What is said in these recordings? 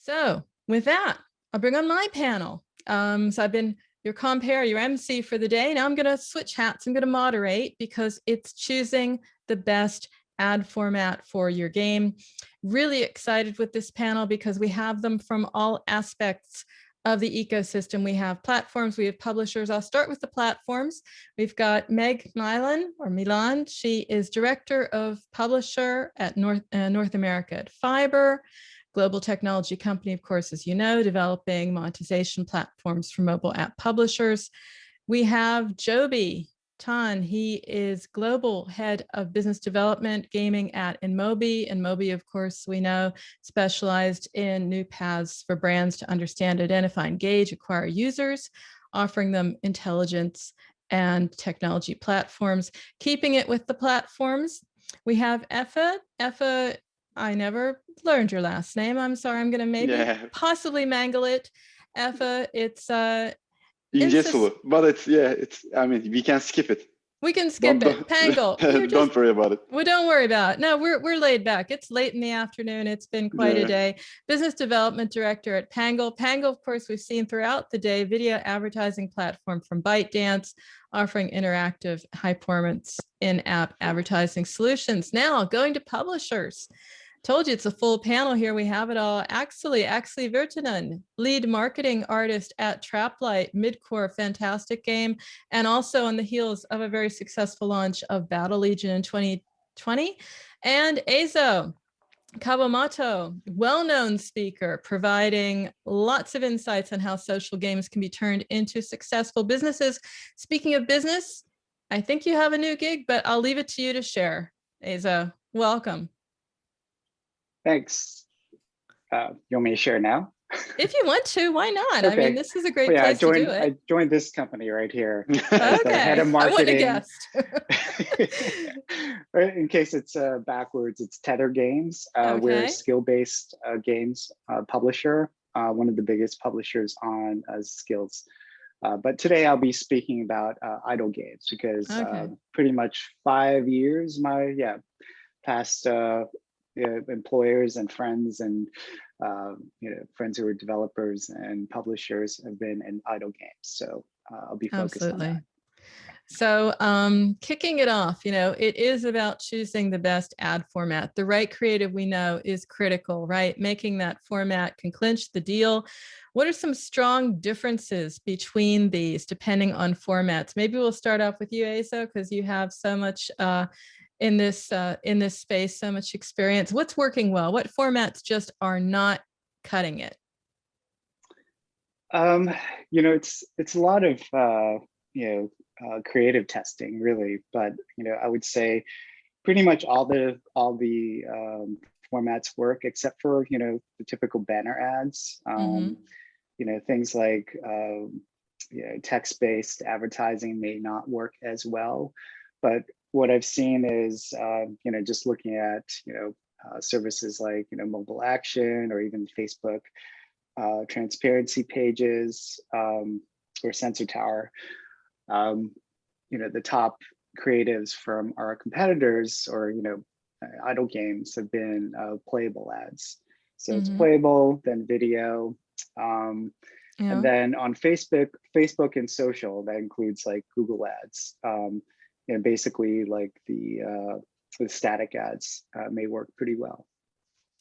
So with that, I'll bring on my panel. So I've been your compere, your MC for the day. Now I'm going to switch hats. I'm going to moderate because it's choosing the best ad format for your game. Really excited with this panel because we have them from all aspects of the ecosystem. We have platforms, we have publishers. I'll start with the platforms. We've got Meg Mylan or Milan. She is Director of Publisher at North America at Fyber, global technology company, of course, as you know, developing monetization platforms for mobile app publishers. We have Jobie Tan. He is global head of business development gaming at InMobi. InMobi, of course, we know, specialized in new paths for brands to understand, identify, engage, acquire users, offering them intelligence and technology platforms. Keeping it with the platforms, we have Efe. Efe, I never learned your last name. I'm sorry. I'm going to possibly mangle it. Efe, it's Incesulu, but it's. I mean, we can skip it. We can skip it. Pangle. Don't worry about it. Well, don't worry about it. No, we're laid back. It's late in the afternoon. It's been quite a day. Business development director at Pangle. Pangle, of course, we've seen throughout the day, video advertising platform from ByteDance, offering interactive, high-performance in-app advertising solutions. Now, going to publishers. Told you it's a full panel here. We have it all. Akseli Virtanen, lead marketing artist at Traplight, mid-core, fantastic game, and also on the heels of a very successful launch of Battle Legion in 2020. And Eiso, Kawamoto, well-known speaker, providing lots of insights on how social games can be turned into successful businesses. Speaking of business, I think you have a new gig, but I'll leave it to you to share. Eiso, welcome. Thanks. You want me to share now? If you want to, why not? Okay. I mean, this is a great place to do it. I joined this company right here. Okay. The head of marketing. I wouldn't have guessed. In case it's backwards, it's Tether Games. We're a skill-based games publisher, one of the biggest publishers on skills. But today I'll be speaking about idle games because pretty much 5 years, my past employers and friends and friends who are developers and publishers have been in idle games. So I'll be focused on that. So kicking it off, it is about choosing the best ad format. The right creative, we know, is critical, right? Making that format can clinch the deal. What are some strong differences between these depending on formats? Maybe we'll start off with you, Eiso, because you have so much in this space, so much experience. What's working well? What formats just are not cutting it? It's a lot of creative testing, really. But I would say pretty much all the formats work except for the typical banner ads. Things like text-based advertising may not work as well, but what I've seen is, just looking at, services like, Mobile Action or even Facebook transparency pages or Sensor Tower, the top creatives from our competitors or, idle games have been playable ads. So it's playable, then video, and then on Facebook and social, that includes like Google ads. Basically like the static ads may work pretty well.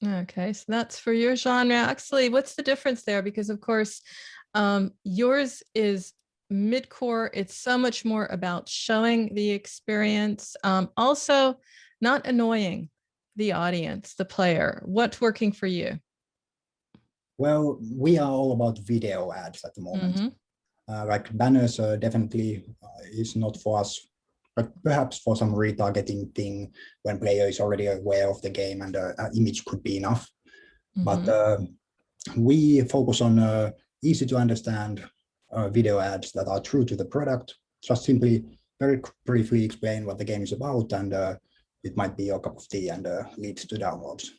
Okay, so that's for your genre. Actually, what's the difference there? Because of course, yours is mid-core. It's so much more about showing the experience. Also, not annoying the audience, the player. What's working for you? Well, we are all about video ads at the moment. Like banners definitely is not for us, but perhaps for some retargeting thing when player is already aware of the game and the image could be enough. But we focus on easy to understand video ads that are true to the product. Just simply very briefly explain what the game is about, and it might be your cup of tea and leads to downloads.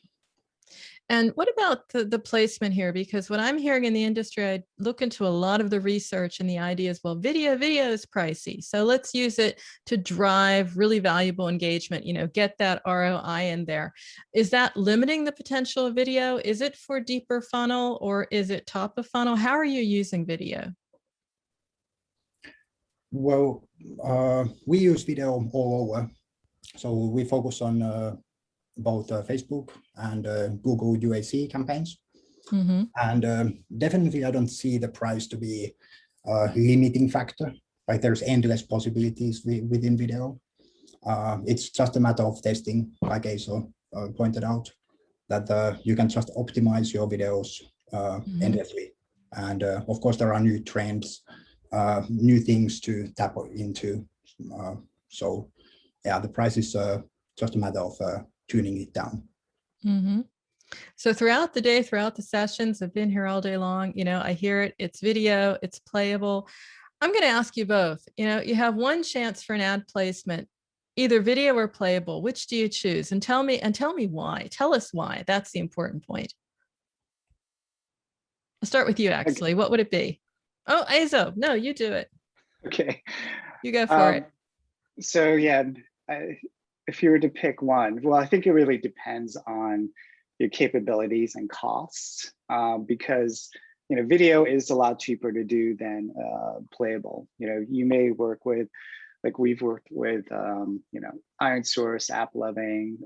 And what about the placement here? Because what I'm hearing in the industry, I look into a lot of the research and the idea is, well, video is pricey. So let's use it to drive really valuable engagement, get that ROI in there. Is that limiting the potential of video? Is it for deeper funnel or is it top of funnel? How are you using video? Well, we use video all over. So we focus on both Facebook and Google UAC campaigns. Mm-hmm. And definitely I don't see the price to be a limiting factor. Like there's endless possibilities within video. It's just a matter of testing, like Eiso pointed out, that you can just optimize your videos endlessly. And of course, there are new trends, new things to tap into. So yeah, the price is just a matter of tuning it down. Mm-hmm. So throughout the day, throughout the sessions, I've been here all day long, I hear it, it's video, it's playable. I'm going to ask you both, you have one chance for an ad placement, either video or playable. Which do you choose? And tell me why. Tell us why. That's the important point. I'll start with you, Akseli. What would it be? Oh, Eiso. No, you do it. Okay. You go for it. So yeah, if you were to pick one, well, I think it really depends on your capabilities and costs, because video is a lot cheaper to do than playable. You may work with, like we've worked with, Iron Source, App Loving,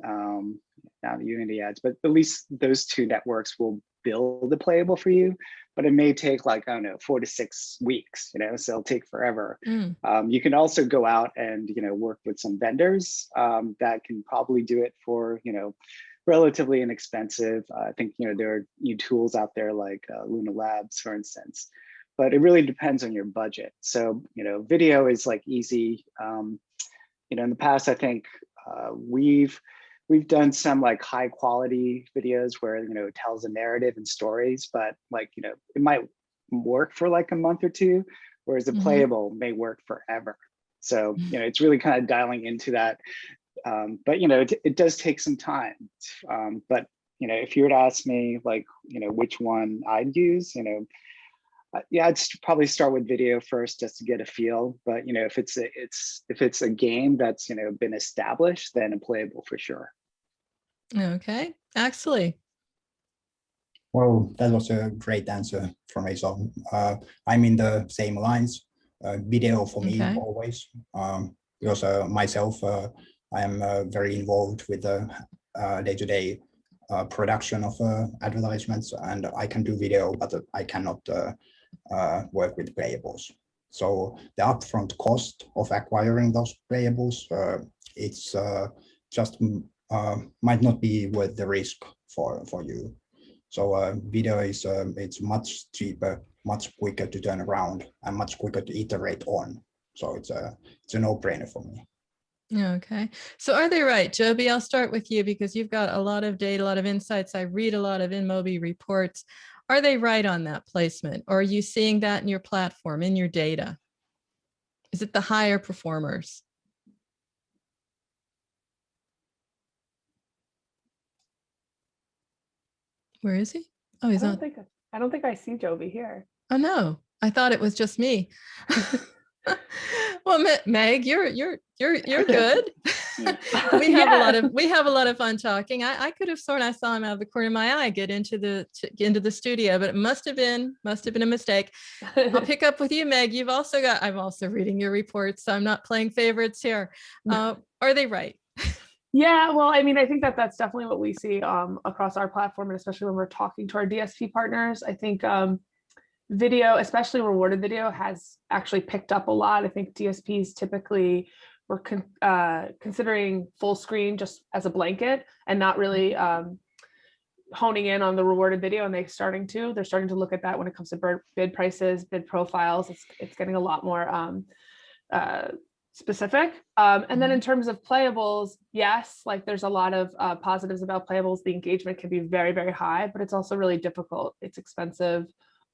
now Unity Ads, but at least those two networks will build a playable for you. But it may take like, I don't know, 4 to 6 weeks, so it'll take forever. You can also go out and, work with some vendors that can probably do it for, relatively inexpensive. I think, there are new tools out there like Luna Labs, for instance, but it really depends on your budget. So, video is like easy. In the past, I think we've done some like high quality videos where, it tells a narrative and stories, but like, it might work for like a month or two, whereas a playable may work forever. So, it's really kind of dialing into that. But, it does take some time. But, if you were to ask me like, which one I'd use, yeah, I'd probably start with video first just to get a feel. But, if it's a game that's, been established, then a playable for sure. Okay, Akseli. Well, that was a great answer from Eiso. I'm in the same lines. Video for me always, because myself, I am very involved with the day-to-day production of advertisements, and I can do video, but I cannot work with playables. So the upfront cost of acquiring those playables, it's just might not be worth the risk for you. So video is it's much cheaper, much quicker to turn around, and much quicker to iterate on. So it's a no-brainer for me. Okay, so are they right? Jobie, I'll start with you because you've got a lot of data, a lot of insights. I read a lot of InMobi reports. Are they right on that placement? Or are you seeing that in your platform, in your data? Is it the higher performers? Where is he? Oh, he's on. I don't think I see Jobie here. Oh no, I thought it was just me. Well, Meg, you're good. we have a lot of fun talking. I could have sworn I saw him out of the corner of my eye get into the studio, but it must have been a mistake. I'll pick up with you, Meg. I'm also reading your reports, so I'm not playing favorites here. Are they right? Yeah, well, I mean, I think that's definitely what we see across our platform, and especially when we're talking to our DSP partners. I think video, especially rewarded video, has actually picked up a lot. I think DSPs typically were considering full screen just as a blanket and not really honing in on the rewarded video, and they're starting to look at that when it comes to bid prices, bid profiles. It's getting a lot more specific. And then in terms of playables, yes, like there's a lot of positives about playables. The engagement can be very, very high, but it's also really difficult. It's expensive.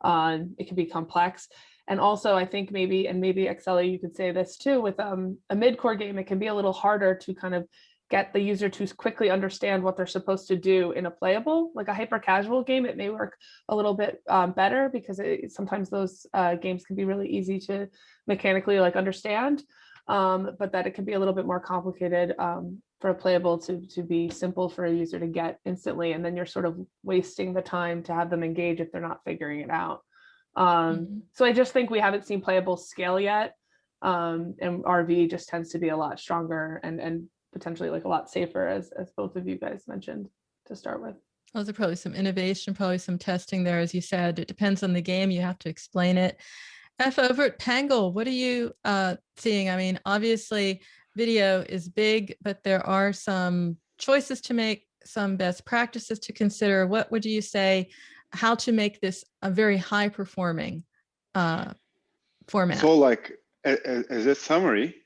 It can be complex. And also I think maybe Akseli, you could say this too, with a mid-core game, it can be a little harder to kind of get the user to quickly understand what they're supposed to do in a playable, like a hyper casual game, it may work a little bit better because sometimes those games can be really easy to mechanically like understand, but that it can be a little bit more complicated for a playable to be simple for a user to get instantly. And then you're sort of wasting the time to have them engage if they're not figuring it out. So I just think we haven't seen playable scale yet. And RV just tends to be a lot stronger and potentially like a lot safer, as both of you guys mentioned to start with. Those are probably some innovation, probably some testing there. As you said, it depends on the game. You have to explain it. Efe, over at Pangle, what are you seeing? I mean, obviously video is big, but there are some choices to make, some best practices to consider. What would you say, how to make this a very high performing format? So like as a summary,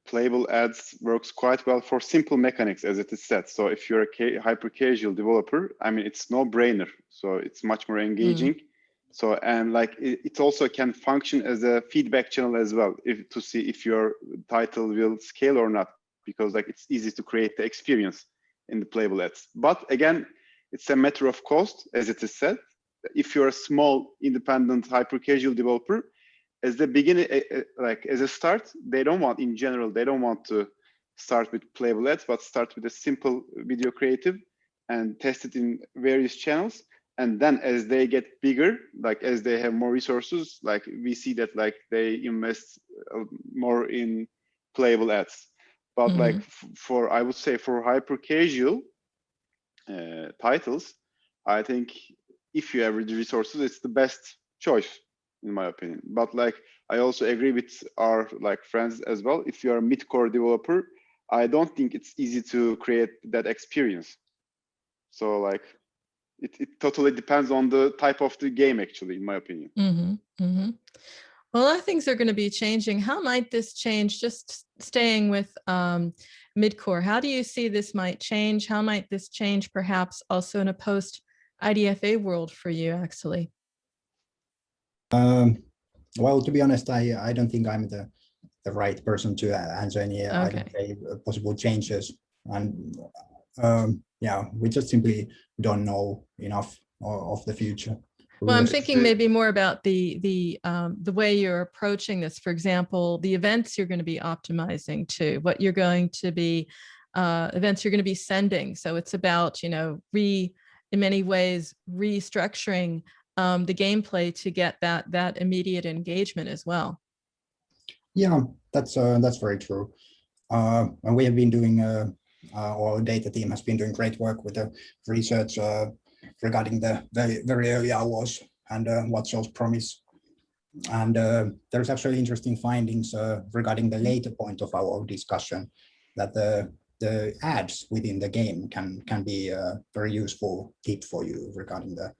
playable ads works quite well for simple mechanics, as it is said. So if you're a hyper casual developer, I mean, it's no brainer. So it's much more engaging. So, and like it also can function as a feedback channel as well, to see if your title will scale or not, because like it's easy to create the experience in the playable ads. But again, it's a matter of cost, as it is said. If you're a small independent hyper casual developer, as the beginning, like as a start, they don't want, in general, they don't want to start with playable ads, but start with a simple video creative and test it in various channels. And then as they get bigger, like as they have more resources, like we see that like they invest more in playable ads. But like for, I would say for hyper casual titles, I think if you have the resources, it's the best choice in my opinion. But like I also agree with our like friends as well. If you are a mid-core developer, I don't think it's easy to create that experience. So like it totally depends on the type of the game, actually, in my opinion. Well, a lot of things are going to be changing. How might this change? Just staying with mid-core, how do you see this might change? How might this change perhaps also in a post-IDFA world for you, Akseli? Well, to be honest, I don't think I'm the right person to answer any IDFA possible changes. And yeah, we just simply don't know enough of the future. Well, I'm thinking maybe more about the way you're approaching this. For example, the events you're going to be optimizing to, what you're going to be, events you're going to be sending. So it's about, you know, in many ways, restructuring the gameplay to get that immediate engagement as well. Yeah, that's very true. And we have been doing, our data team has been doing great work with the research regarding the very early hours and what shows promise. And there's actually interesting findings regarding the later point of our discussion, that the ads within the game can be a very useful tip for you regarding the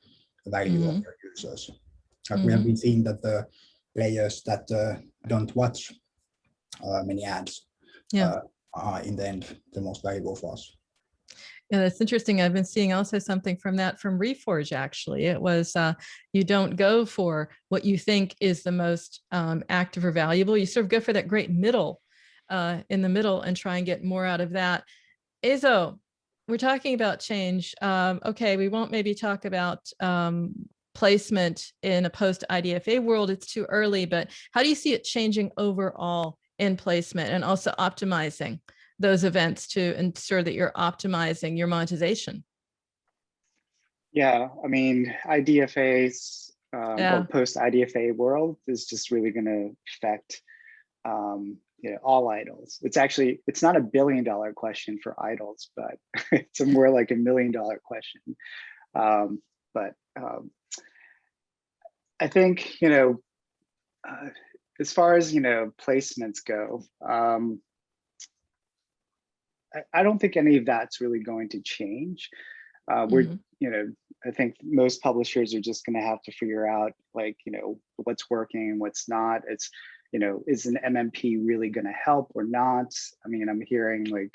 value of your users. We have been seeing that the players that don't watch many ads are in the end the most valuable for us. Yeah, that's interesting. I've been seeing also something from Reforge, actually. It was you don't go for what you think is the most active or valuable. You sort of go for that great middle in the middle and try and get more out of that. Eiso, we're talking about change. Okay, we won't maybe talk about placement in a post-IDFA world. It's too early, but how do you see it changing overall in placement and also optimizing those events to ensure that you're optimizing your monetization? Yeah, I mean, IDFA's or post-IDFA world is just really going to affect you know, all idols. It's not $1 billion question for idols, but it's more like $1 million question. But I think, you know, as far as, you know, placements go, I don't think any of that's really going to change. We're, you know, I think most publishers are just going to have to figure out, like, you know, what's working and what's not. It's, you know, is an MMP really going to help or not? I mean, I'm hearing like,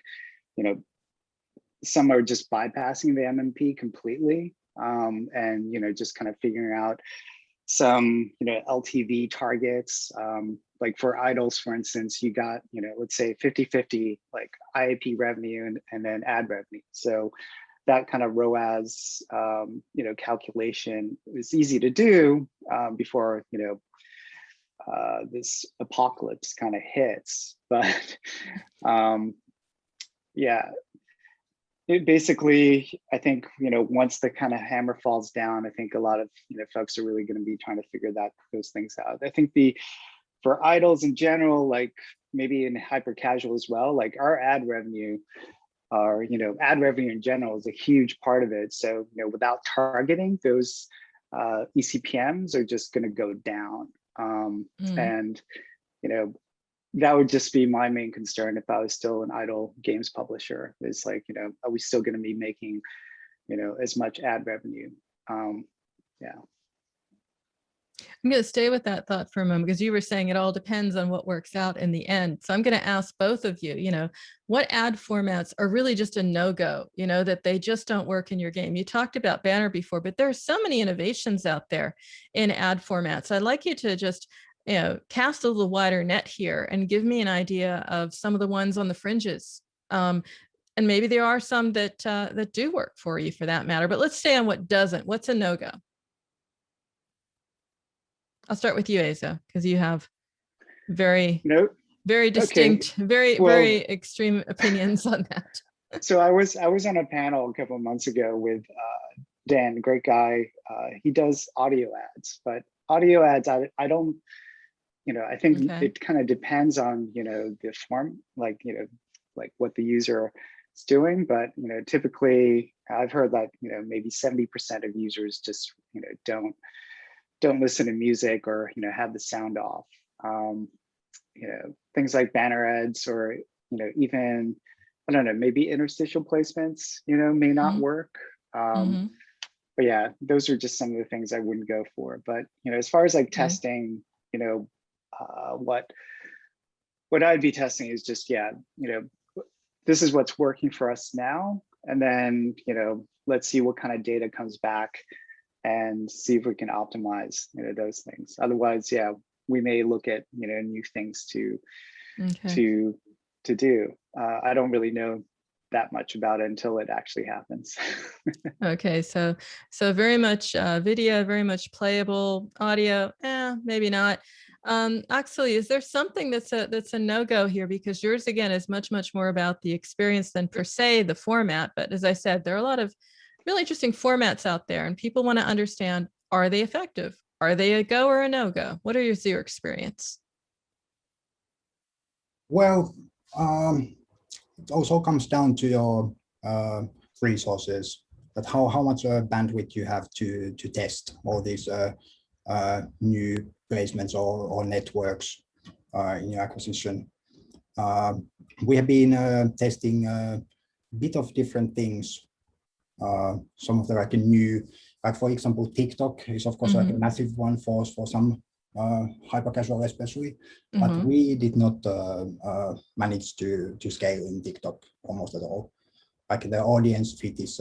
you know, some are just bypassing the MMP completely, and, you know, just kind of figuring out some, LTV targets. Like for idols, for instance, you got, let's say 50-50 like IAP revenue and then ad revenue. So that kind of ROAS, calculation is easy to do before, this apocalypse kind of hits. But yeah, it basically, I think, once the kind of hammer falls down, I think a lot of, folks are really going to be trying to figure those things out. I think for idols in general, like maybe in hyper casual as well, like our ad revenue, ad revenue in general is a huge part of it. So, without targeting, those eCPMs are just going to go down. And, that would just be my main concern if I was still an idle games publisher, is like, are we still going to be making, as much ad revenue? Yeah. I'm going to stay with that thought for a moment, because you were saying it all depends on what works out in the end. So I'm going to ask both of you, what ad formats are really just a no-go, that they just don't work in your game? You talked about banner before, but there are so many innovations out there in ad formats. I'd like you to just, cast a little wider net here and give me an idea of some of the ones on the fringes. And maybe there are some that that do work for you, for that matter, but let's stay on what doesn't. What's a no-go? I'll start with you, Eiso, because you have very distinct, okay. very extreme opinions on that. So I was on a panel a couple of months ago with Dan, great guy. He does audio ads, but audio ads, I don't, I think it kind of depends on, the form, like what the user is doing. But, typically I've heard that, maybe 70% of users just, don't listen to music or, have the sound off. Things like banner ads or, even, I don't know, maybe interstitial placements, may not work. But yeah, those are just some of the things I wouldn't go for. But, as far as like testing, what I'd be testing is just, this is what's working for us now. And then, let's see what kind of data comes back and see if we can optimize, those things. Otherwise, we may look at, new things to do. I don't really know that much about it until it actually happens. Okay, so very much video, very much playable. Audio, maybe not. Akseli, is there something that's a no-go here? Because yours, again, is much more about the experience than per se the format. But as I said, there are a lot of really interesting formats out there, and people want to understand, are they effective? Are they a go or a no-go? What is your experience? Well, it also comes down to your resources, that how much bandwidth you have to test all these new placements or networks in your acquisition. We have been testing a bit of different things. Some of the like new, like for example, TikTok is of course like a massive one for some hyper casual especially, but we did not manage to scale in TikTok almost at all. Like the audience fit is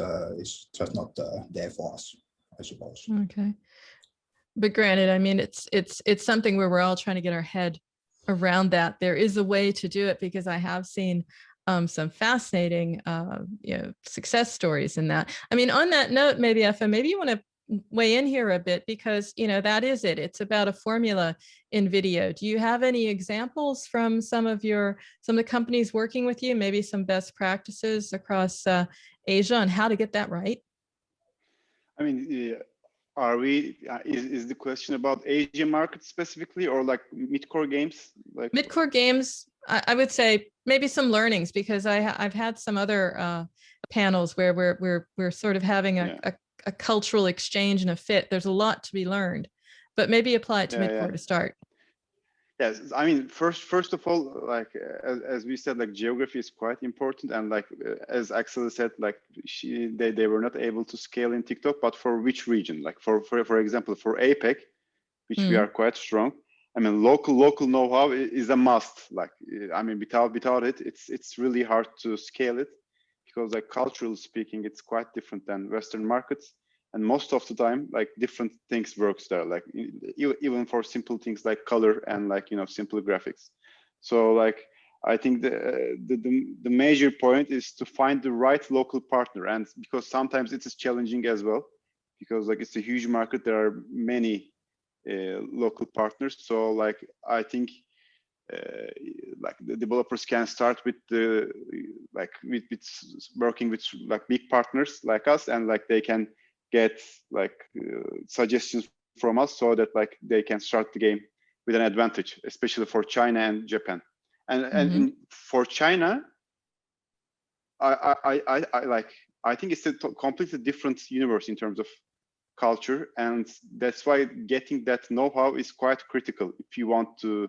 just not there for us, I suppose. Okay, but granted, I mean, it's something where we're all trying to get our head around that. There is a way to do it, because I have seen some fascinating success stories in that. I mean, on that note, maybe Efe, maybe you want to weigh in here a bit, because that is it. It's about a formula in video. Do you have any examples from some of the companies working with you, maybe some best practices across Asia on how to get that right? I mean, is the question about Asian market specifically, or like mid-core games? Like mid-core games, I would say maybe some learnings, because I've had some other panels where we're sort of having a cultural exchange and a fit. There's a lot to be learned, but maybe apply it to mid-core to start. Yes, I mean, first of all, like as we said, like geography is quite important, and like as Akseli said, like they were not able to scale in TikTok, but for which region? Like for example, for APAC, which we are quite strong. I mean, local know-how is a must. Like, I mean, without it, it's really hard to scale it, because like culturally speaking, it's quite different than Western markets. and most of the time, like different things works there, like even for simple things like color and like, you know, simple graphics. So like, I think the major point is to find the right local partner, and because sometimes it is challenging as well, because like it's a huge market, there are many local partners. So like, I think like the developers can start with the with working with like big partners like us, and like they can get like suggestions from us, so that like they can start the game with an advantage, especially for China and Japan. And for China, I think it's a completely different universe in terms of culture, and that's why getting that know-how is quite critical if you want to,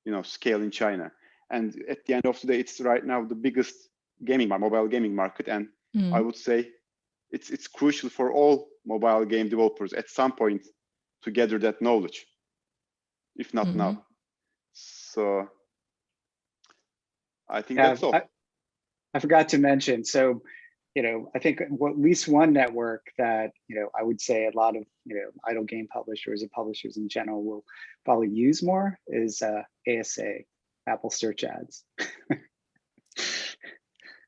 you know, scale in China. And at the end of the day, it's right now the biggest mobile gaming market, and I would say it's crucial for all mobile game developers at some point to gather that knowledge, if not now. So I think that's all. I forgot to mention, so, you know, I think at least one network that, you know, I would say a lot of, you know, idle game publishers and publishers in general will probably use more is ASA, Apple Search Ads.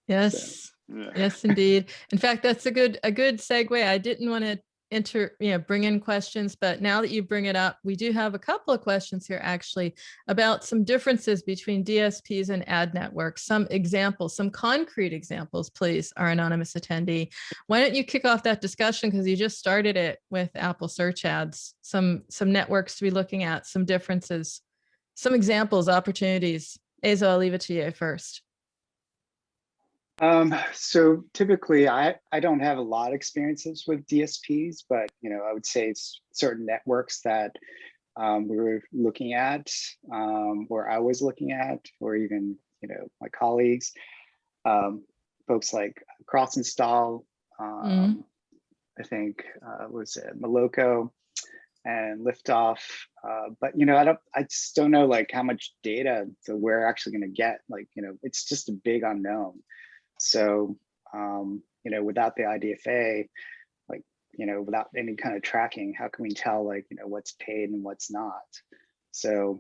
Yes, yes, indeed. In fact, that's a good segue. I didn't want to bring in questions, but now that you bring it up, we do have a couple of questions here actually about some differences between DSPs and ad networks. Some examples, some concrete examples, please, our anonymous attendee. Why don't you kick off that discussion, because you just started it with Apple Search Ads, some networks to be looking at, some differences, some examples, opportunities. Eiso, I'll leave it to you first. So typically I don't have a lot of experiences with DSPs, but, you know, I would say it's certain networks that we were looking at, or I was looking at, or even, you know, my colleagues, folks like Cross Install, I think was it Moloko and Liftoff, but, you know, I just don't know like how much data that we're actually going to get. Like, you know, it's just a big unknown. So, you know, without the IDFA, like, you know, without any kind of tracking, how can we tell, like, you know, what's paid and what's not? So,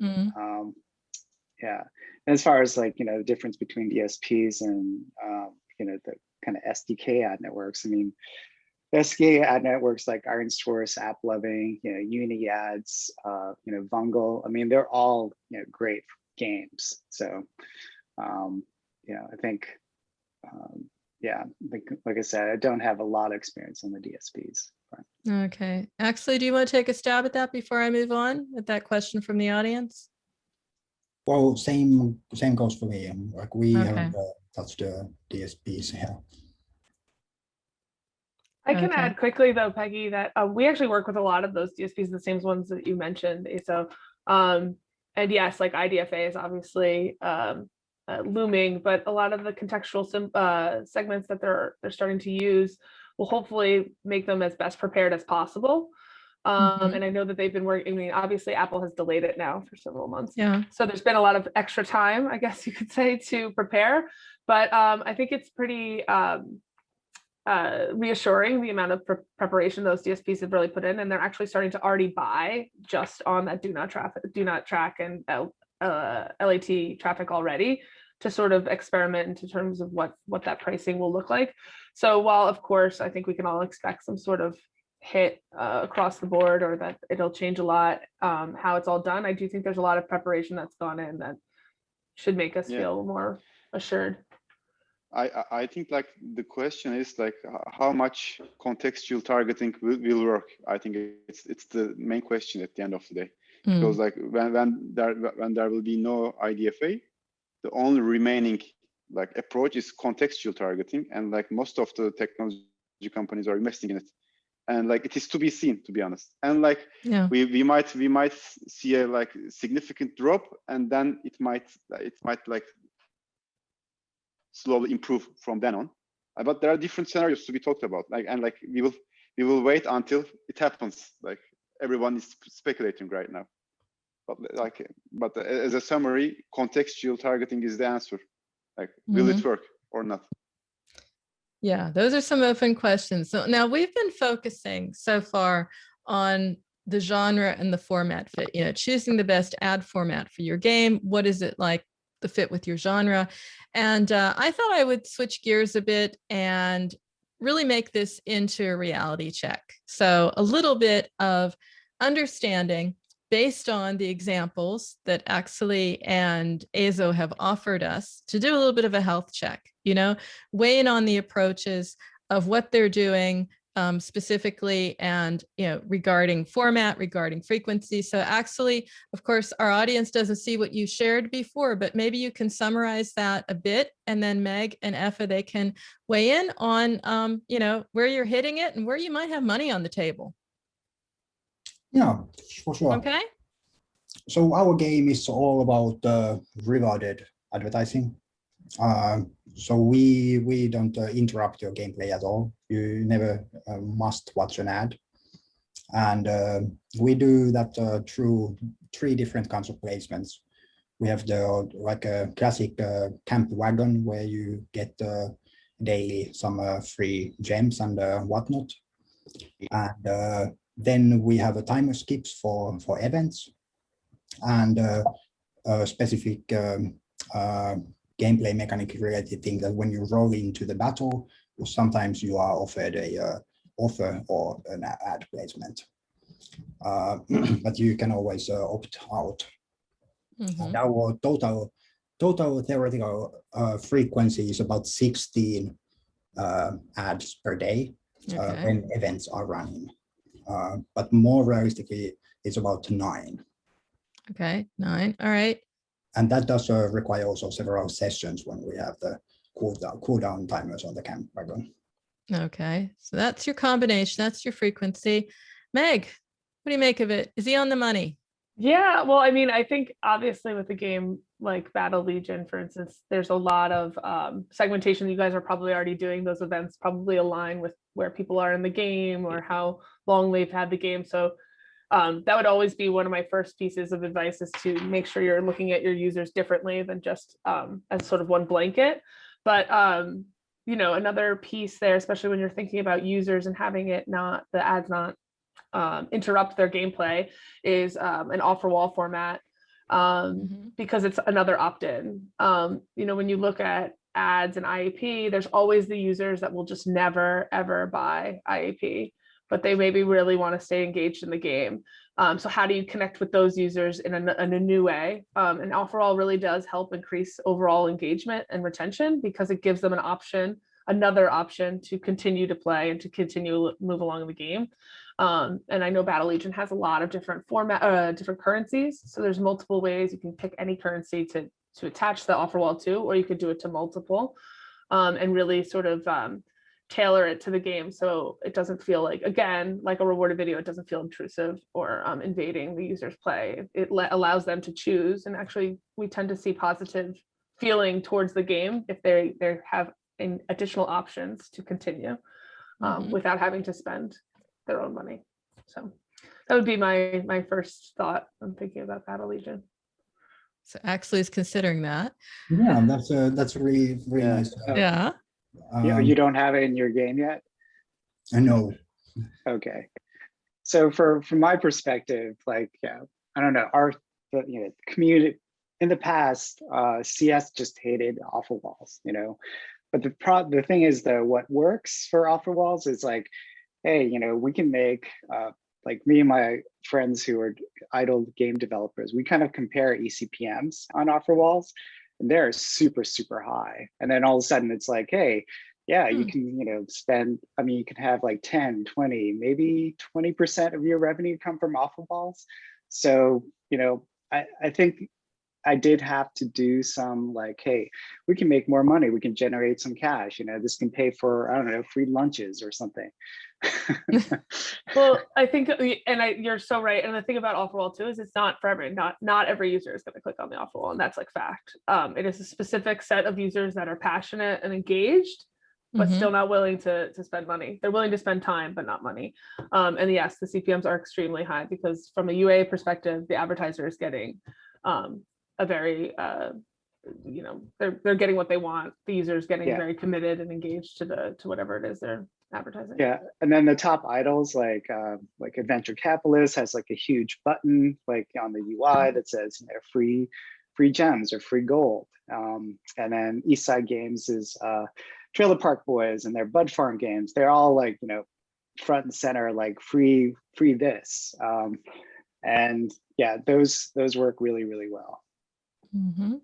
yeah. And as far as like, you know, the difference between DSPs and, you know, the kind of SDK ad networks, I mean, SDK ad networks like Iron Source, App Loving, you know, Unity Ads, you know, Bungle, I mean, they're all, you know, great games. So, you know, I think, yeah, like I said, I don't have a lot of experience on the DSPs. Okay, Akseli, do you want to take a stab at that before I move on with that question from the audience? Well, same goes for me. Like we haven't touched the DSPs here. I can add quickly though, Peggy, that we actually work with a lot of those DSPs, the same ones that you mentioned, Eiso. And yes, like IDFA is obviously looming, but a lot of the contextual segments that they're starting to use will hopefully make them as best prepared as possible. And I know that they've been working, I mean, obviously Apple has delayed it now for several months. Yeah. So there's been a lot of extra time, I guess you could say, to prepare. But I think it's pretty reassuring the amount of preparation those DSPs have really put in, and they're actually starting to already buy just on that do not track and LAT traffic already, to sort of experiment in terms of what that pricing will look like. So while of course I think we can all expect some sort of hit across the board, or that it'll change a lot how it's all done, I do think there's a lot of preparation that's gone in that should make us feel more assured. I think like the question is like how much contextual targeting will work. I think it's the main question at the end of the day, because like when there will be no IDFA, the only remaining like approach is contextual targeting, and like most of the technology companies are investing in it, and like it is to be seen, to be honest. And like we might see a like significant drop, and then it might like slowly improve from then on. But there are different scenarios to be talked about. Like, and like we will wait until it happens. Like everyone is speculating right now. But as a summary, contextual targeting is the answer. Like, will it work or not? Yeah, those are some open questions. So now we've been focusing so far on the genre and the format fit, choosing the best ad format for your game. What is it like the fit with your genre? And I thought I would switch gears a bit and really make this into a reality check. So a little bit of understanding based on the examples that Akseli and Eiso have offered us to do a little bit of a health check, weigh in on the approaches of what they're doing specifically and, regarding format, regarding frequency. So Akseli, of course, our audience doesn't see what you shared before, but maybe you can summarize that a bit. And then Meg and Efe, they can weigh in on, where you're hitting it and where you might have money on the table. Yeah, for sure. Okay. So our game is all about rewarded advertising. So we don't interrupt your gameplay at all. You never must watch an ad. And we do that through 3 different kinds of placements. We have a classic camp wagon where you get daily some free gems and whatnot. And then we have a timer skips for events and a specific gameplay mechanic related thing that when you roll into the battle, sometimes you are offered a offer or an ad placement. But you can always opt out. And our total theoretical frequency is about 16 ads per day when events are running. But more realistically, it's about 9. Okay, 9. All right. And that does require also several sessions when we have the cooldown timers on the camp wagon. Okay, so that's your combination. That's your frequency. Meg, what do you make of it? Is he on the money? Yeah, well, I mean, I think obviously with a game like Battle Legion, for instance, there's a lot of segmentation. You guys are probably already doing those events, probably align with where people are in the game or how long they've had the game. So that would always be one of my first pieces of advice, is to make sure you're looking at your users differently than just as sort of one blanket. But another piece there, especially when you're thinking about users and having it the ads not interrupt their gameplay, is an offer wall format, because it's another opt-in. When you look at ads and IAP, there's always the users that will just never ever buy IAP, but they maybe really want to stay engaged in the game. So how do you connect with those users in a new way? And offer wall really does help increase overall engagement and retention, because it gives them another option to continue to play and to continue to move along in the game. And I know Battle Legion has a lot of different different currencies. So there's multiple ways you can pick any currency to attach the offer wall to, or you could do it to multiple, and really sort of tailor it to the game, so it doesn't feel like a rewarded video. It doesn't feel intrusive or invading the user's play. It allows them to choose, and actually we tend to see positive feeling towards the game if they have additional options to continue without having to spend their own money. So that would be my first thought when thinking about Battle Legion. So Akseli is considering that. Yeah, that's really nice. Yeah. You don't have it in your game yet? I know. Okay. So from my perspective, I don't know, the community in the past, CS just hated offer walls, But the thing is, though, what works for offer walls is hey, we can make me and my friends who are idle game developers, we kind of compare eCPMs on offer walls, and they're super, super high. And then all of a sudden it's hey, yeah, you can, spend, you can have 10, 20, maybe 20% of your revenue come from offer walls. So, I think I did have to do some hey, we can make more money, we can generate some cash, this can pay for, I don't know, free lunches or something. Well, I think, you're so right. And the thing about offer wall too is it's not for everyone. Not every user is going to click on the offer wall, and that's fact. It is a specific set of users that are passionate and engaged, but still not willing to spend money. They're willing to spend time, but not money. And yes, the CPMs are extremely high, because from a UA perspective, the advertiser is getting a very you know, they're getting what they want. The user's getting Yeah. very committed and engaged to whatever it is they're advertising. Yeah, and then the top idols like Adventure Capitalist has like a huge button like on the UI that says, you know, free gems or free gold. And then East Side Games is Trailer Park Boys and their Bud Farm games. They're all like, you know, front and center, like free this. And yeah, those work really, really well. Mm-hmm.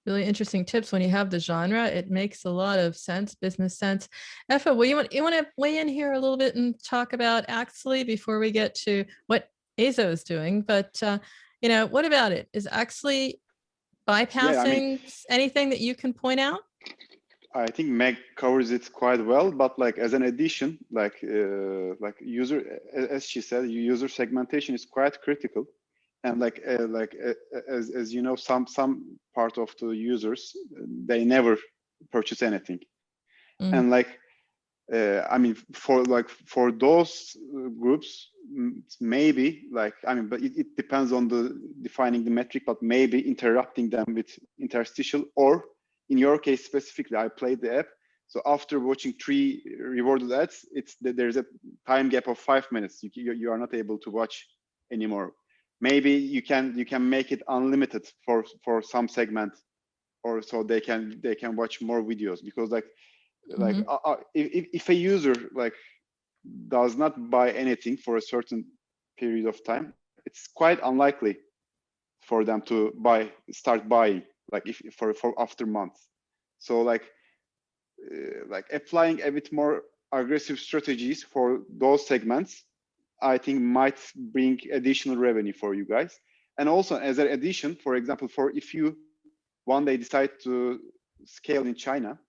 Really interesting tips. When you have the genre, it makes a lot of sense, business sense. Efe, you want to weigh in here a little bit and talk about Akseli before we get to what Eiso is doing? But you know, what about it? Is Akseli bypassing anything that you can point out? I think Meg covers it quite well, but like as an addition, like user, as she said, user segmentation is quite critical. And as you know, some part of the users, they never purchase anything. And like I mean, for those groups, maybe like, I mean, but it depends on the defining the metric, but maybe interrupting them with interstitial, or in your case specifically, I played the app. So after watching 3 rewarded ads, there's a time gap of 5 minutes. You are not able to watch anymore. Maybe you can make it unlimited for some segment, or so they can watch more videos, because if a user like does not buy anything for a certain period of time, it's quite unlikely for them to start buying, like for after months. So like applying a bit more aggressive strategies for those segments, I think might bring additional revenue for you guys. And also as an addition, for example, if you one day decide to scale in China,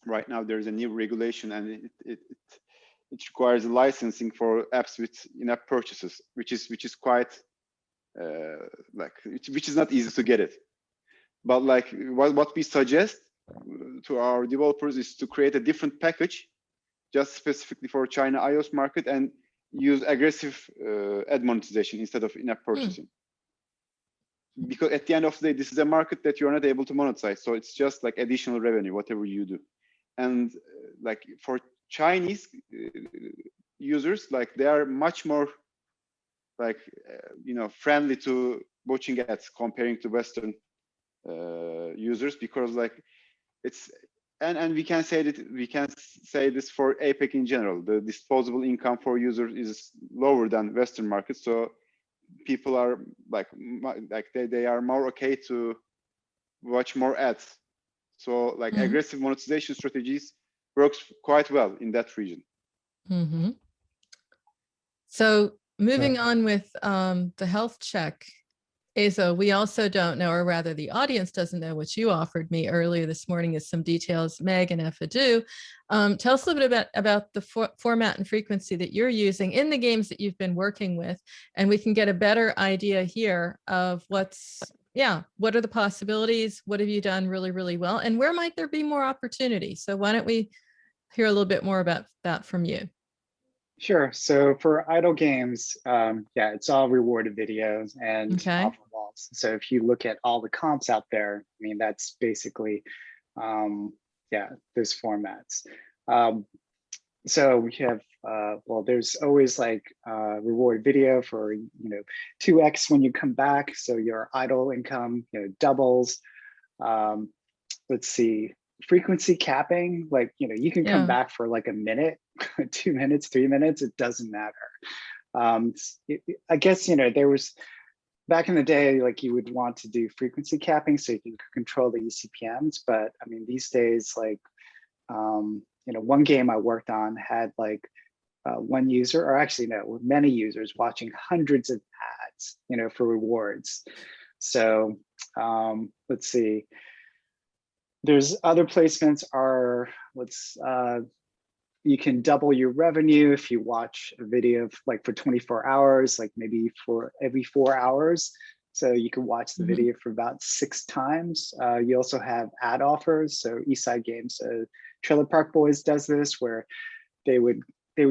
right now there's a new regulation, and it requires licensing for apps with in-app purchases, which is quite which is not easy to get it. But like what we suggest to our developers is to create a different package just specifically for China iOS market, and use aggressive ad monetization instead of in-app purchasing. Because at the end of the day, this is a market that you're not able to monetize. So it's just like additional revenue, whatever you do. And like for Chinese users, like they are much more like, you know, friendly to watching ads comparing to Western users, because like it's, and we can say this for APAC in general. The disposable income for users is lower than Western markets, so people are like they are more okay to watch more ads. So like aggressive monetization strategies works quite well in that region. So moving on with the health check, Eiso, we also don't know, or rather the audience doesn't know, what you offered me earlier this morning is some details Meg and Efe do. Tell us a little bit about the format and frequency that you're using in the games that you've been working with, and we can get a better idea here of what are the possibilities, what have you done really, really well, and where might there be more opportunity? So why don't we hear a little bit more about that from you? Sure. So for idle games, it's all rewarded videos and offer walls. So if you look at all the comps out there, I mean, that's basically, those formats. So we have, there's always like reward video for, 2x when you come back. So your idle income, doubles. Let's see. Frequency capping, like, you can come back for like a minute, 2 minutes, 3 minutes, it doesn't matter. I guess, there was, back in the day, like you would want to do frequency capping so you can control the eCPMs, but I mean, these days, like, one game I worked on had like one user, or actually no, many users watching hundreds of ads, for rewards. So let's see. There's other placements are, you can double your revenue if you watch a video like for 24 hours, like maybe for every 4 hours. So you can watch the video for about 6 times. You also have ad offers. So East Side Games, Trailer Park Boys does this, where they would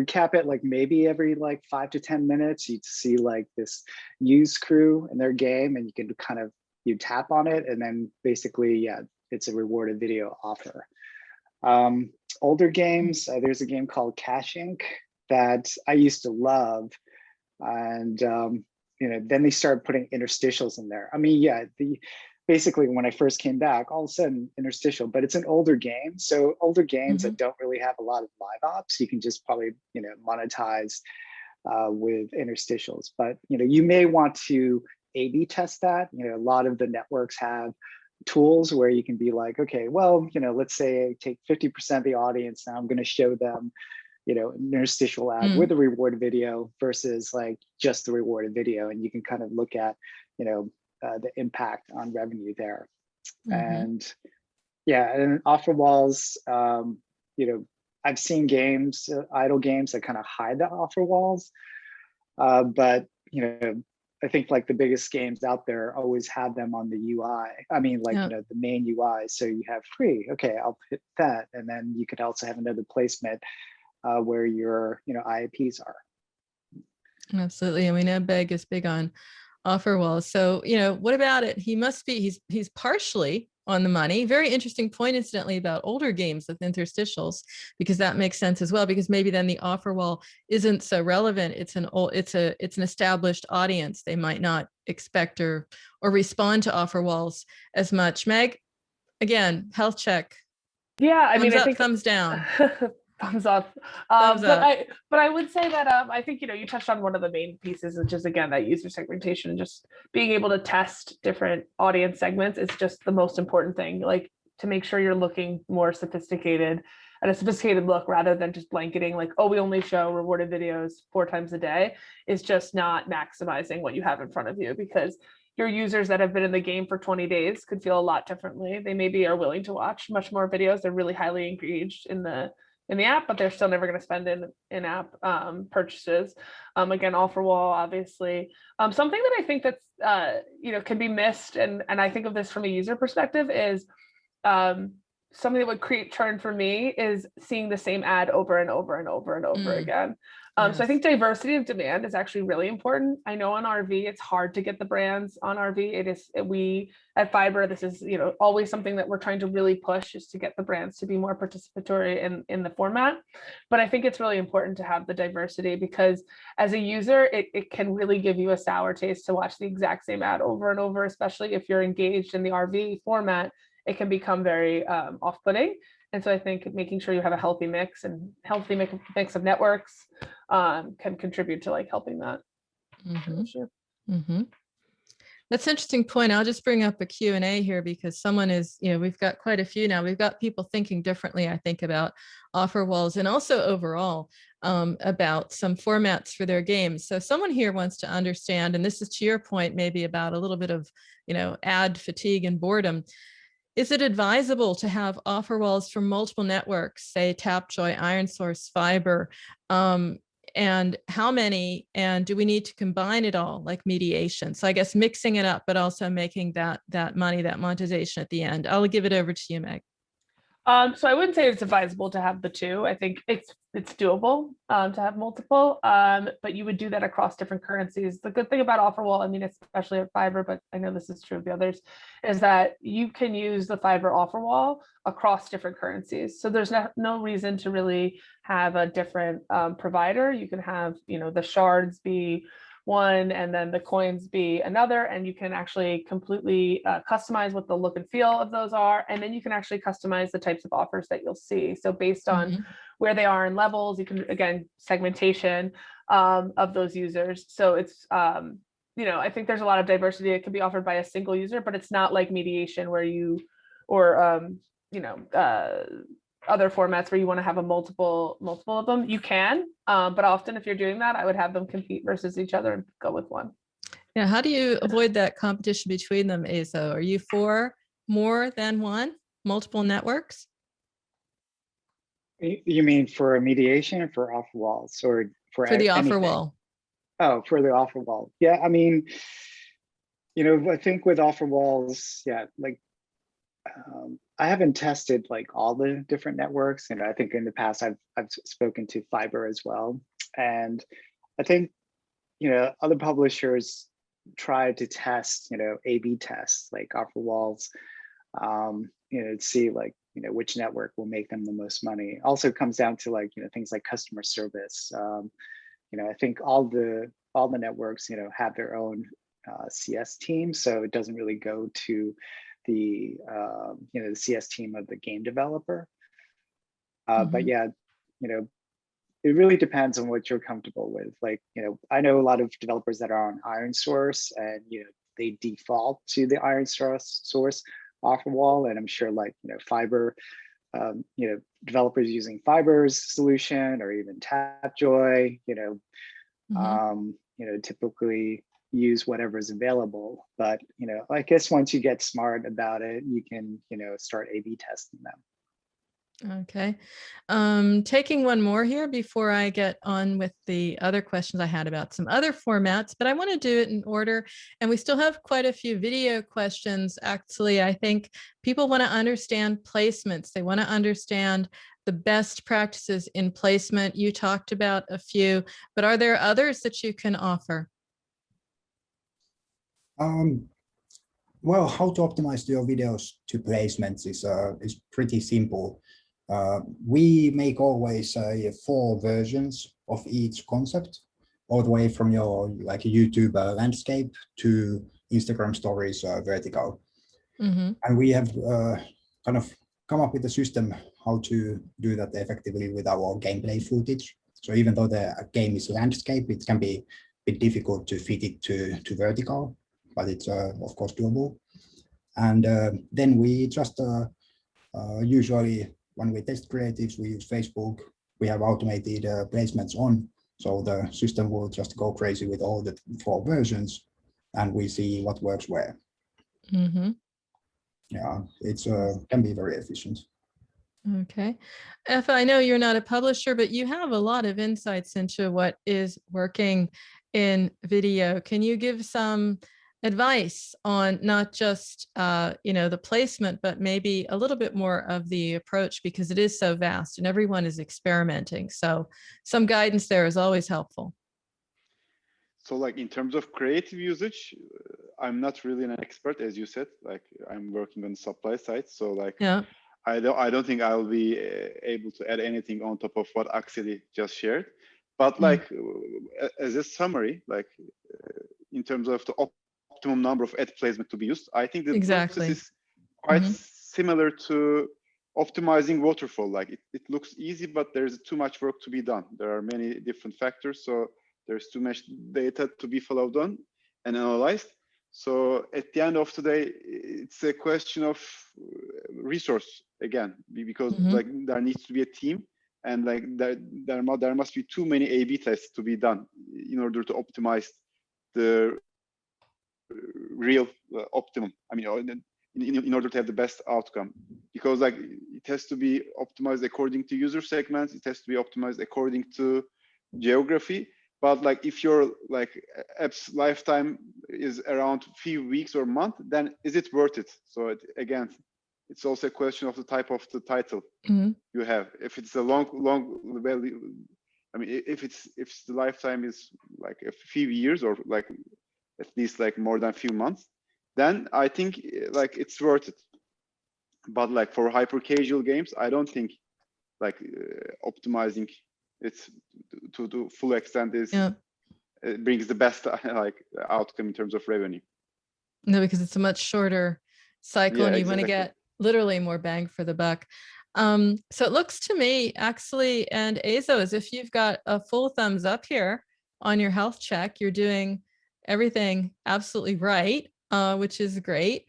cap it like maybe every like 5 to 10 minutes. You'd see like this used crew in their game, and you can kind of you tap on it, and then basically, yeah, it's a rewarded video offer. Older games, there's a game called Cash Inc. that I used to love, and you know, then they started putting interstitials in there. I mean, yeah, basically when I first came back, all of a sudden interstitial, but it's an older game. So older games that don't really have a lot of live ops, you can just probably, you know, monetize with interstitials. But, you know, you may want to A/B test that. You know, a lot of the networks have tools where you can be like, okay, well, you know, let's say I take 50% of the audience, now I'm going to show them, you know, an interstitial ad with a reward video versus like just the rewarded video. And you can kind of look at, you know, the impact on revenue there. And yeah, and offer walls, you know, I've seen games, idle games that kind of hide the offer walls. But, you know, I think like the biggest games out there always have them on the UI. I mean, like, you know, the main UI. So you have free, okay, I'll hit that. And then you could also have another placement where your, you know, IAPs are. Absolutely. And we know Beg is big on offer walls. So, you know, what about it? He must be, he's partially on the money. Very interesting point, incidentally, about older games with interstitials, because that makes sense as well, because maybe then the offer wall isn't so relevant. It's an established audience. They might not expect or respond to offer walls as much. Meg, again, health check. Yeah, I mean, thumbs I up, think thumbs down. Thumbs up. Thumbs up. But I would say that I think, you know, you touched on one of the main pieces, which is, again, that user segmentation. Just being able to test different audience segments is just the most important thing, like to make sure you're looking more sophisticated and a sophisticated look rather than just blanketing like, oh, we only show rewarded videos 4 times a day, is just not maximizing what you have in front of you, because your users that have been in the game for 20 days could feel a lot differently. They maybe are willing to watch much more videos. They're really highly engaged in the app, but they're still never going to spend in-app purchases. Again, offer wall, obviously. Something that I think that's, you know, can be missed, and I think of this from a user perspective, is something that would create churn for me is seeing the same ad over and over and over and over again. So I think diversity of demand is actually really important. I know on RV, it's hard to get the brands on RV. We at Fyber, this is, you know, always something that we're trying to really push, is to get the brands to be more participatory in the format. But I think it's really important to have the diversity, because as a user, it can really give you a sour taste to watch the exact same ad over and over, especially if you're engaged in the RV format. It can become very off-putting. And so I think making sure you have a healthy mix mix of networks can contribute to like helping that. That's an interesting point. I'll just bring up a Q&A here, because someone is, you know, we've got quite a few now. We've got people thinking differently, I think, about offer walls and also overall about some formats for their games. So someone here wants to understand, and this is to your point, maybe about a little bit of, you know, ad fatigue and boredom. Is it advisable to have offer walls from multiple networks, say Tapjoy, ironSource, Fyber, and how many, and do we need to combine it all, like mediation? So I guess mixing it up, but also making that money, that monetization at the end. I'll give it over to you, Meg. So I wouldn't say it's advisable to have the two. I think it's doable to have multiple, but you would do that across different currencies. The good thing about offer wall, I mean, especially at Fyber, but I know this is true of the others, is that you can use the Fyber offer wall across different currencies. So there's no reason to really have a different provider. You can have, you know, the shards be one and then the coins be another, and you can actually completely customize what the look and feel of those are, and then you can actually customize the types of offers that you'll see. So based on where they are in levels, you can, again, segmentation of those users. So it's you know, I think there's a lot of diversity. It can be offered by a single user, but it's not like mediation where you, or you know, other formats where you want to have a multiple of them. You can, but often if you're doing that, I would have them compete versus each other and go with one. Yeah, how do you avoid that competition between them, Eiso? Are you for more than one, multiple networks? You mean for a mediation or for offer walls, or for the offer anything? wall? Oh, for the offer wall. Yeah, I mean, you know, I think with offer walls, yeah, like I haven't tested like all the different networks, and I think in the past I've spoken to Fyber as well, and I think, you know, other publishers try to test, A/B tests, like offer walls, to see like, which network will make them the most money. Also comes down to like, things like customer service. I think all the networks, have their own CS team, so it doesn't really go to the the CS team of the game developer. But yeah, it really depends on what you're comfortable with. Like, I know a lot of developers that are on Iron Source, and they default to the Iron Source offer wall, and I'm sure like Fyber, developers using Fyber's solution, or even Tapjoy, typically use whatever is available. But I guess once you get smart about it, you can start A/B testing them. Okay. Taking one more here before I get on with the other questions I had about some other formats, but I want to do it in order. And we still have quite a few video questions. Actually, I think people want to understand placements. They want to understand the best practices in placement. You talked about a few, but are there others that you can offer? Well, how to optimize your videos to placements is pretty simple. We make always 4 versions of each concept, all the way from your like YouTube landscape to Instagram stories vertical. And we have kind of come up with a system how to do that effectively with our gameplay footage. So even though the game is landscape, it can be a bit difficult to fit it to vertical, but it's of course doable. And then we just usually, when we test creatives, we use Facebook. We have automated placements on, so the system will just go crazy with all the 4 versions, and we see what works where. Yeah, it's can be very efficient. Okay. Efe, I know you're not a publisher, but you have a lot of insights into what is working in video. Can you give some advice on not just the placement, but maybe a little bit more of the approach, because it is so vast and everyone is experimenting. So some guidance there is always helpful. So like in terms of creative usage, I'm not really an expert, as you said. Like I'm working on the supply side, so like yeah. I don't think I'll be able to add anything on top of what Akseli just shared. But like as a summary, like in terms of the optimum number of ad placement to be used, I think the process is quite similar to optimizing waterfall. Like it looks easy, but there's too much work to be done. There are many different factors, so there's too much data to be followed on and analyzed. So at the end of the day, it's a question of resource again, because like there needs to be a team, and like there must be too many A/B tests to be done in order to optimize the real optimum. I mean, in order to have the best outcome, because like it has to be optimized according to user segments, it has to be optimized according to geography. But like if your like app's lifetime is around few weeks or month, then is it worth it? So again, it's also a question of the type of the title you have. If it's a long value, I mean, if the lifetime is like a few years, or like at least like more than a few months, then I think like it's worth it. But like for hyper casual games, I don't think like optimizing it to the full extent is it brings the best like outcome in terms of revenue. No, because it's a much shorter cycle, and you want to get literally more bang for the buck. So it looks to me, Akseli and Eiso, as if you've got a full thumbs up here on your health check. You're doing everything absolutely right, which is great.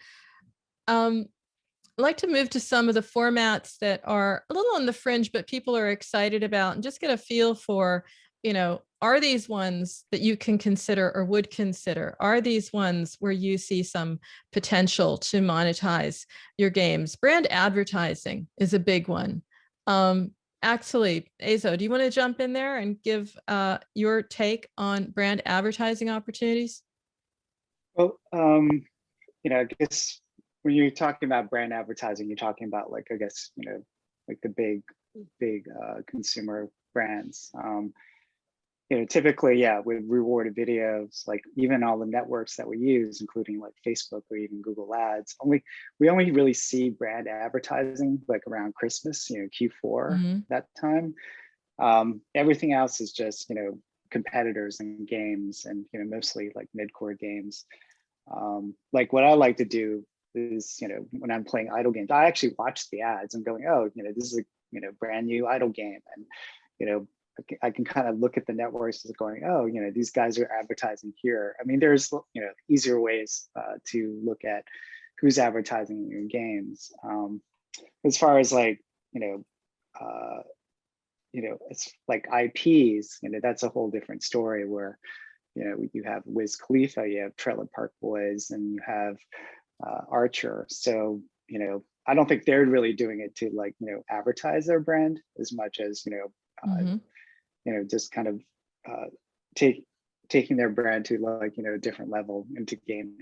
I'd like to move to some of the formats that are a little on the fringe, but people are excited about, and just get a feel for, are these ones that you can consider or would consider? Are these ones where you see some potential to monetize your games? Brand advertising is a big one. Akseli, Eiso, do you want to jump in there and give your take on brand advertising opportunities? Well, I guess when you're talking about brand advertising, you're talking about like, I guess, like the big consumer brands. typically, yeah, with rewarded videos, like even all the networks that we use, including like Facebook or even Google Ads, we only really see brand advertising like around Christmas, Q4 that time. Everything else is just, competitors and games, and mostly like mid-core games. Like what I like to do is, when I'm playing idle games, I actually watch the ads and going, oh, this is a brand new idle game, and I can kind of look at the networks as going, oh, these guys are advertising here. I mean, there's easier ways to look at who's advertising in your games. As far as like it's like IPs, that's a whole different story where you have Wiz Khalifa, you have Trailer Park Boys, and you have Archer. So I don't think they're really doing it to like advertise their brand as much as just kind of taking their brand to like a different level into gaming.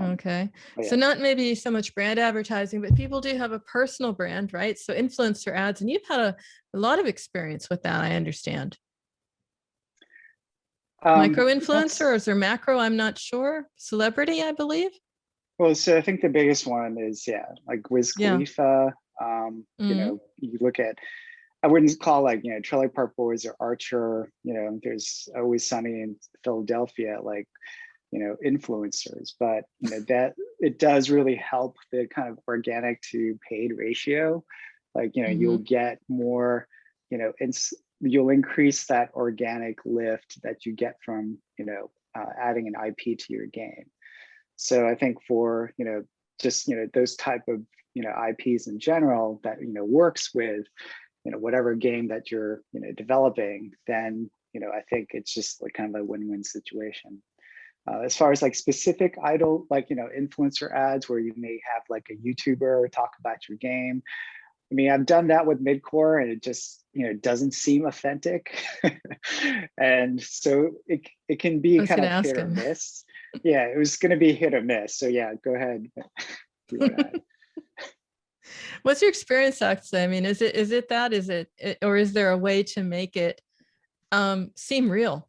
Okay, yeah. So not maybe so much brand advertising, but people do have a personal brand, right? So influencer ads, and you've had a lot of experience with that, I understand. Micro influencer, or is there macro? I'm not sure. Celebrity, I believe. Well, so I think the biggest one is like Wiz Khalifa. You look at, I wouldn't call like Trailer Park Boys or Archer. There's Always Sunny in Philadelphia, like influencers, but that it does really help the kind of organic to paid ratio. Like you'll get more, you'll increase that organic lift that you get from adding an IP to your game. So I think for just those type of IPs in general that works with whatever game that you're developing, then I think it's just like kind of a win-win situation. As far as like specific idle, like influencer ads where you may have like a YouTuber talk about your game. I mean, I've done that with midcore, and it just doesn't seem authentic, and so it can be kind of hit or miss. Yeah, it was going to be hit or miss. So yeah, go ahead. What's your experience, Akseli? I mean, is it that? Is it, or is there a way to make it seem real?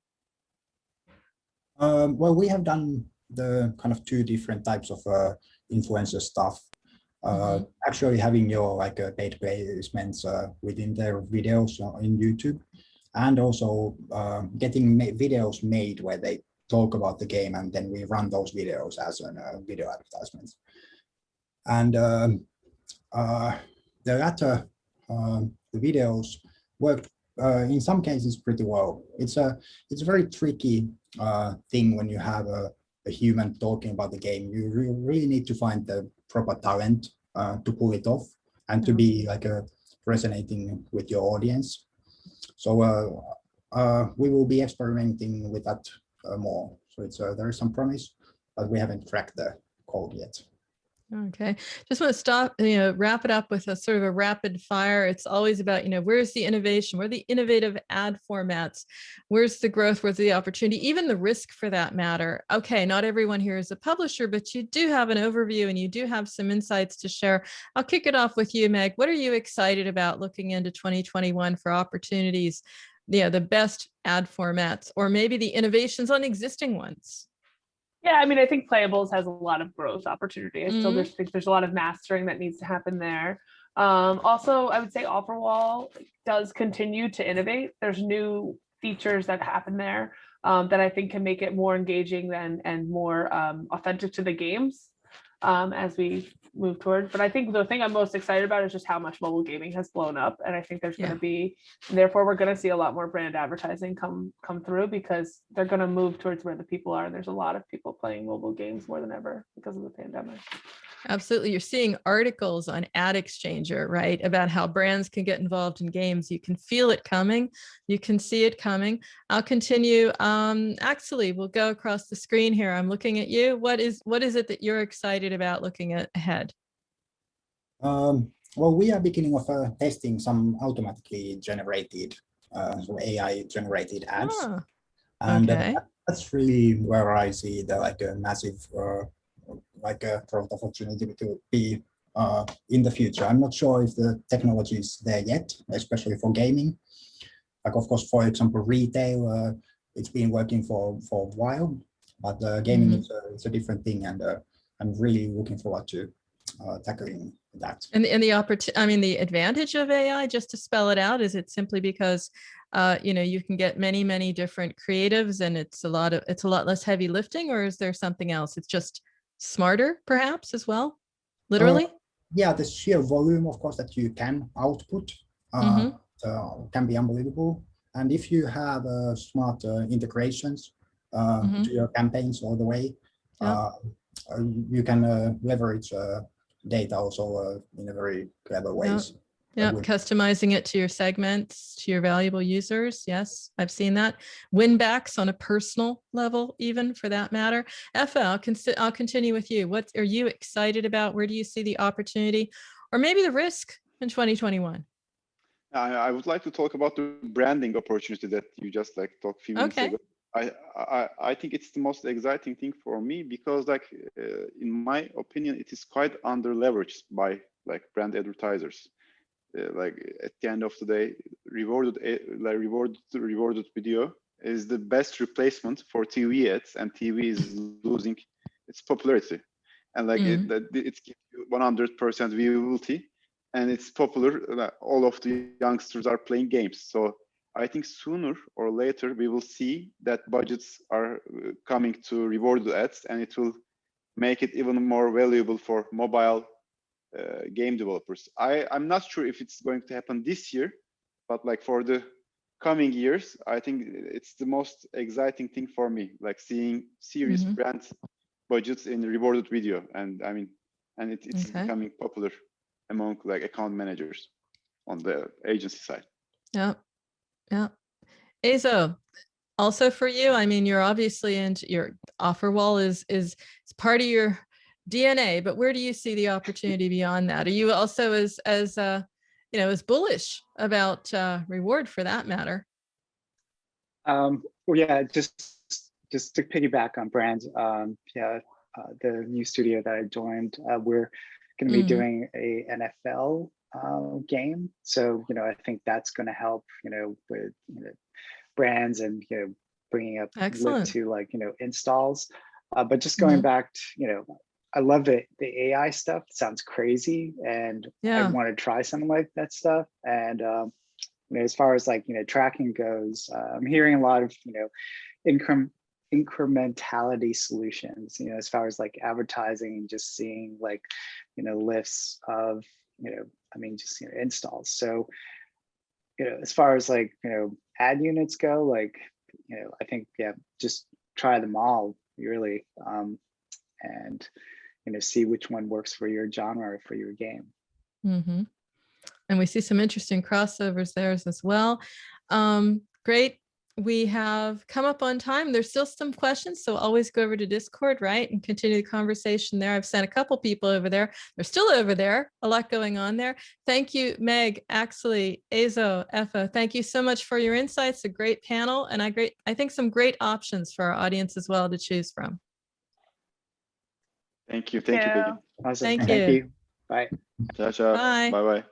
Well, we have done the kind of two different types of influencer stuff. Actually having your like paid placements within their videos in YouTube, and also getting videos made where they talk about the game, and then we run those videos as video advertisements. And the latter, the videos worked in some cases pretty well. It's a very tricky thing when you have a human talking about the game. You really need to find the proper talent to pull it off and to be like resonating with your audience. So we will be experimenting with that more. So it's there is some promise, but we haven't cracked the code yet. Okay, just want to stop, wrap it up with a sort of a rapid fire. It's always about, where's the innovation? Where are the innovative ad formats? Where's the growth? Where's the opportunity? Even the risk for that matter. Okay, not everyone here is a publisher, but you do have an overview and you do have some insights to share. I'll kick it off with you, Meg. What are you excited about looking into 2021 for opportunities, the best ad formats, or maybe the innovations on existing ones? Yeah, I mean, I think Playables has a lot of growth opportunity. I still think there's a lot of mastering that needs to happen there. Also, I would say Offerwall does continue to innovate. There's new features that happen there that I think can make it more engaging and more authentic to the games as we move toward. But I think the thing I'm most excited about is just how much mobile gaming has blown up. And I think there's going to be, therefore we're going to see a lot more brand advertising come through, because they're going to move towards where the people are. And there's a lot of people playing mobile games more than ever because of the pandemic. Absolutely. You're seeing articles on Ad Exchanger, right, about how brands can get involved in games. You can feel it coming. You can see it coming. I'll continue. Akseli, we'll go across the screen here. I'm looking at you. What is it that you're excited about looking ahead? Well, we are beginning of testing some automatically generated, so AI generated ads. And that's really where I see a massive growth opportunity to be in the future. I'm not sure if the technology is there yet, especially for gaming. Like, of course, for example, retail, it's been working for a while, but gaming is a different thing, and I'm really looking forward to tackling that. And the opportunity, I mean, the advantage of AI, just to spell it out, is it simply because you can get many different creatives, and it's a lot less heavy lifting, or is there something else? It's just smarter, perhaps, as well, literally. Yeah, the sheer volume, of course, that you can output can be unbelievable. And if you have smart integrations to your campaigns all the way, you can leverage data also in a very clever ways. Yeah, customizing it to your segments, to your valuable users. Yes, I've seen that. Win backs on a personal level, even for that matter. Efe, I'll continue with you. What are you excited about? Where do you see the opportunity or maybe the risk in 2021? I would like to talk about the branding opportunity that you just talked a few minutes ago. I think it's the most exciting thing for me because in my opinion, it is quite under leveraged by brand advertisers. At the end of the day, rewarded video is the best replacement for TV ads, and TV is losing its popularity. And it's 100% viewability, and it's popular. All of the youngsters are playing games. So I think sooner or later we will see that budgets are coming to rewarded ads, and it will make it even more valuable for mobile game developers. I'm not sure if it's going to happen this year, but for the coming years, I think it's the most exciting thing for me, seeing serious brand budgets in rewarded video, and it's becoming popular among account managers on the agency side. Yeah. Eiso, also for you, I mean, you're obviously into your offer wall is part of your DNA, but where do you see the opportunity beyond that? Are you also as bullish about reward for that matter? Well, yeah, just to piggyback on brands, the new studio that I joined, we're going to be doing a NFL game. So, I think that's going to help, with brands and, bringing up lift to installs. But just going back to, I love it. The AI stuff sounds crazy, and I want to try something like that stuff. And as far as tracking goes, I'm hearing a lot of incrementality solutions. As far as advertising and just seeing lifts of installs. So as far as ad units go, I think just try them all really, and see which one works for your genre or for your game. And we see some interesting crossovers there as well. Great. We have come up on time. There's still some questions, so always go over to Discord, right, and continue the conversation there. I've sent a couple people over there. They're still over there. A lot going on there. Thank you, Meg, Akseli, Eiso, Efe. Thank you so much for your insights. A great panel, and I think some great options for our audience as well to choose from. Thank you. Thank you, Peggy. Awesome. Thank you. you. Bye. Ciao, ciao. Bye. Bye-bye.